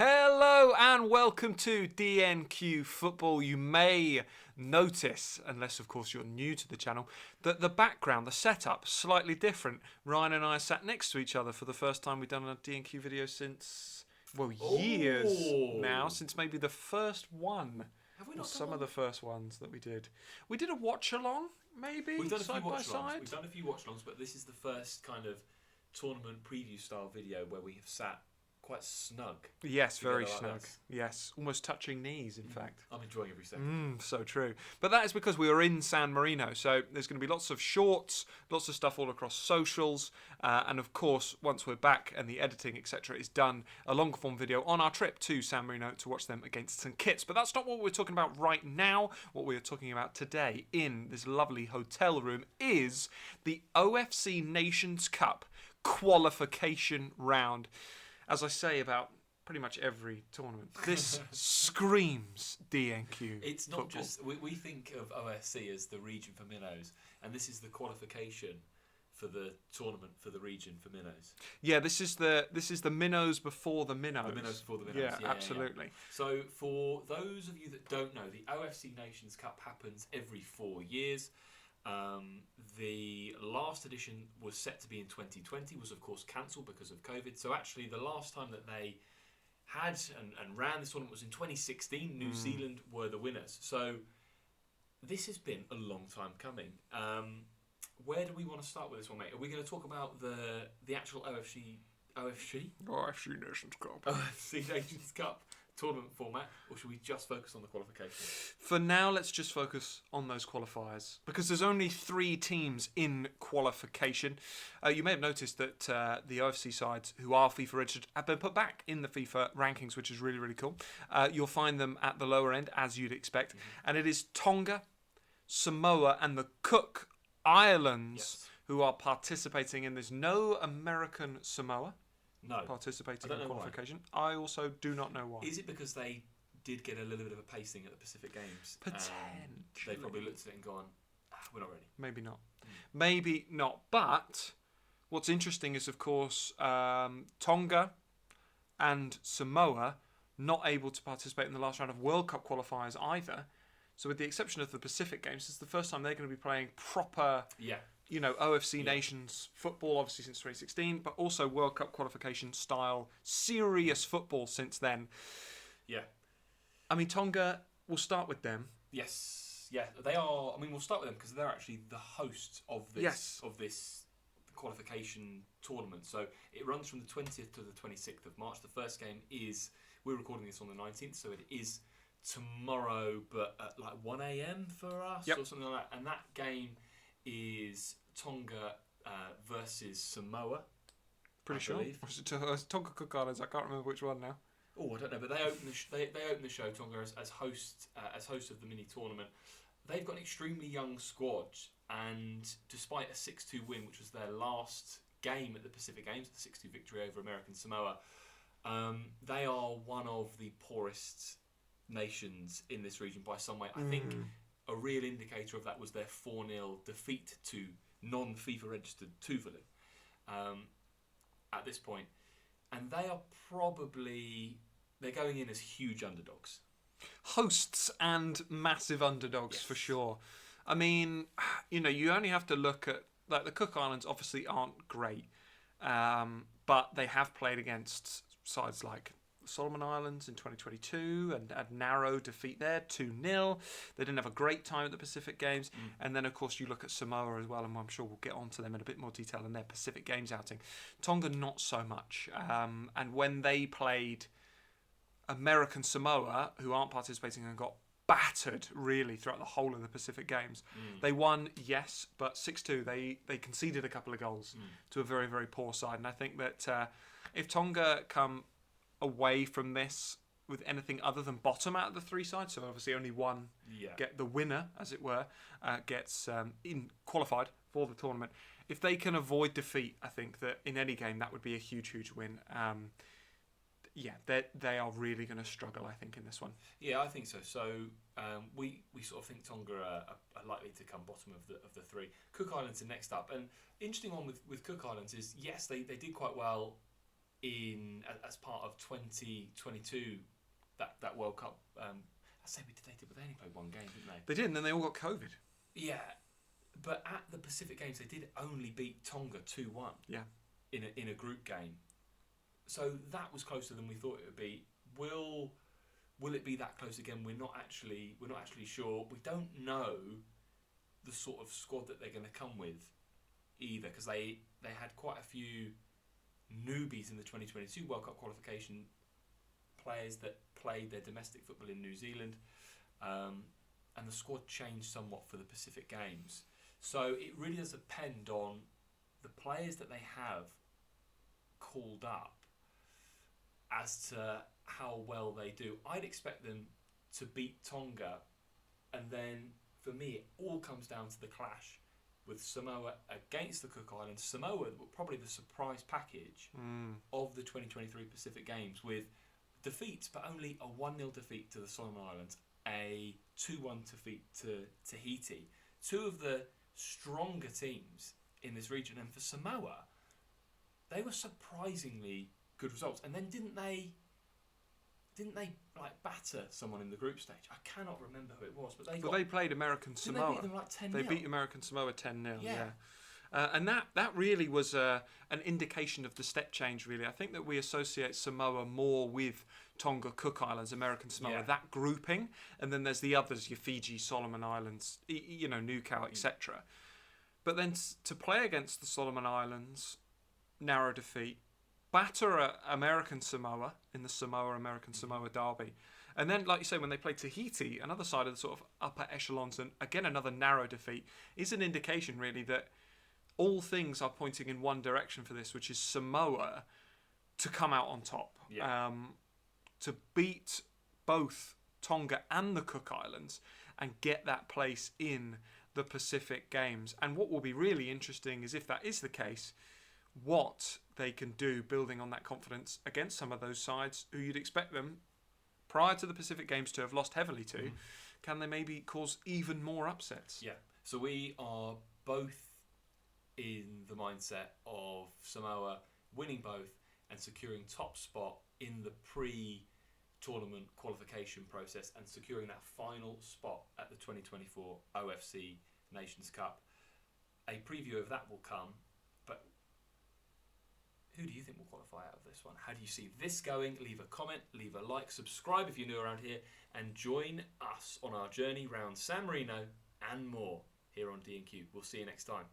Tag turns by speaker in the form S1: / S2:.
S1: Hello and welcome to DNQ Football. You may notice, unless of course you're new to the channel, that the background, the setup, slightly different. Ryan and I sat next to each other for the first time. We've done a DNQ video since, years now, since maybe the first one.
S2: Have we
S1: Or
S2: not
S1: some
S2: done
S1: of the first ones that we did. We did a watch along, maybe.
S2: We've done a
S1: side
S2: few
S1: by
S2: watch-alongs.
S1: side.
S2: We've done a few watch-alongs, but this is the first kind of tournament preview style video where we have sat quite snug.
S1: Yes, very
S2: together like
S1: snug.
S2: this.
S1: Yes, almost touching knees, in fact.
S2: I'm enjoying every second.
S1: So true. But that is because we are in San Marino, so there's going to be lots of shorts, lots of stuff all across socials, and of course, once we're back and the editing, etc., is done, a long form video on our trip to San Marino to watch them against St Kitts. But that's not what we're talking about right now. What we're talking about today in this lovely hotel room is the OFC Nations Cup qualification round. As I say about pretty much every tournament, this screams DNQ.
S2: It's not
S1: football.
S2: just... We think of OFC as the region for minnows, and this is the qualification for the tournament for the region for minnows.
S1: Yeah, this is the minnows before the minnows.
S2: The minnows before the minnows.
S1: Yeah, absolutely.
S2: Yeah. So for those of you that don't know, the OFC Nations Cup happens every 4 years. The last edition was set to be in 2020, was of course cancelled because of COVID. So actually the last time that they had and ran this tournament was in 2016. New Zealand were the winners. So this has been a long time coming. Where do we want to start with this one, mate? Are we going to talk about the actual OFC
S1: Nations Cup.
S2: OFC Nations Cup tournament format, or should we just focus on the qualification?
S1: For now, let's just focus on those qualifiers because there's only 3 teams in qualification. You may have noticed that the OFC sides who are FIFA registered have been put back in the FIFA rankings, which is really, really cool. You'll find them at the lower end, as you'd expect. And it is Tonga, Samoa, and the Cook Islands who are participating in this. No American Samoa participating in qualification. Why. I also do not know why.
S2: Is it because they did get a little bit of a pasting at the Pacific Games?
S1: Potentially.
S2: They probably looked at it and gone, we're not ready.
S1: Maybe not. Maybe not. But what's interesting is, of course, Tonga and Samoa not able to participate in the last round of World Cup qualifiers either. So with the exception of the Pacific Games, this is the first time they're going to be playing proper... OFC Nations football, obviously since 2016, but also World Cup qualification style serious football since then.
S2: Yeah.
S1: I mean, Tonga, we'll start with them.
S2: Yes. Yeah, they are. I mean, we'll start with them because they're actually the hosts of this qualification tournament. So it runs from the 20th to the 26th of March. The first game is, we're recording this on the 19th, so it is tomorrow, but at like 1 a.m. for us or something like that. And that game is Tonga versus Samoa.
S1: Pretty sure. Tonga Cook Islands. I can't remember which one now.
S2: Oh, I don't know, but they open the show. Tonga as host of the mini tournament. They've got an extremely young squad, and despite a 6-2 win, which was their last game at the Pacific Games, the 6-2 victory over American Samoa, they are one of the poorest nations in this region by some way. I think a real indicator of that was their 4-0 defeat to non-FIFA registered Tuvalu at this point. And they are they're going in as huge underdogs.
S1: Hosts and massive underdogs for sure. I mean, you only have to look at, like, the Cook Islands obviously aren't great, but they have played against sides like Solomon Islands in 2022 and a narrow defeat there, 2-0. They didn't have a great time at the Pacific Games. And then, of course, you look at Samoa as well, and I'm sure we'll get onto them in a bit more detail in their Pacific Games outing. Tonga, not so much. And when they played American Samoa, who aren't participating and got battered, really, throughout the whole of the Pacific Games, they won, yes, but 6-2. They conceded a couple of goals to a very, very poor side. And I think that if Tonga come away from this with anything other than bottom out of the 3 sides, so obviously only one get the winner, as it were, gets qualified for the tournament. If they can avoid defeat, I think that in any game that would be a huge, huge win. They are really going to struggle, I think, in this one.
S2: Yeah, I think so. So we sort of think Tonga are likely to come bottom of the 3. Cook Islands are next up, and interesting one with Cook Islands is, yes, they did quite well as part of 2022 that World Cup. I say we did, but they only played one game, didn't they?
S1: They did, and then they all got COVID.
S2: Yeah, but at the Pacific Games, they did only beat Tonga 2-1.
S1: Yeah.
S2: In a group game, so that was closer than we thought it would be. Will it be that close again? We're not actually sure. We don't know the sort of squad that they're going to come with either, because they had quite a few newbies in the 2022 World Cup qualification, players that played their domestic football in New Zealand, and the squad changed somewhat for the Pacific Games. So it really does depend on the players that they have called up as to how well they do. I'd expect them to beat Tonga, and then for me it all comes down to the clash with Samoa against the Cook Islands. Samoa, probably the surprise package of the 2023 Pacific Games, with defeats, but only a 1-0 defeat to the Solomon Islands, a 2-1 defeat to Tahiti. Two of the stronger teams in this region, and for Samoa, they were surprisingly good results. And then didn't they like batter someone in the group stage? I cannot remember who it was, but
S1: they played American Samoa.
S2: They beat them like 10-0?
S1: They beat American Samoa 10-0.
S2: Yeah.
S1: And that really was an indication of the step change, really. I think that we associate Samoa more with Tonga, Cook Islands, American Samoa, that grouping. And then there's the others, your Fiji, Solomon Islands, Newcastle, etc. But then to play against the Solomon Islands, narrow defeat, batter American Samoa in the Samoa-American Samoa derby. And then, like you say, when they played Tahiti, another side of the sort of upper echelons, and again another narrow defeat, is an indication really that all things are pointing in one direction for this, which is Samoa to come out on top.
S2: Yeah.
S1: To beat both Tonga and the Cook Islands and get that place in the Pacific Games. And what will be really interesting is, if that is the case, what they can do building on that confidence against some of those sides who you'd expect them prior to the Pacific Games to have lost heavily to. Can they maybe cause even more upsets?
S2: Yeah. So we are both in the mindset of Samoa winning both and securing top spot in the pre-tournament qualification process and securing that final spot at the 2024 OFC Nations Cup. A preview of that will come, but who do you think will qualify out of this one? How do you see this going? Leave a comment, leave a like, subscribe if you're new around here, and join us on our journey round San Marino and more here on D&Q. We'll see you next time.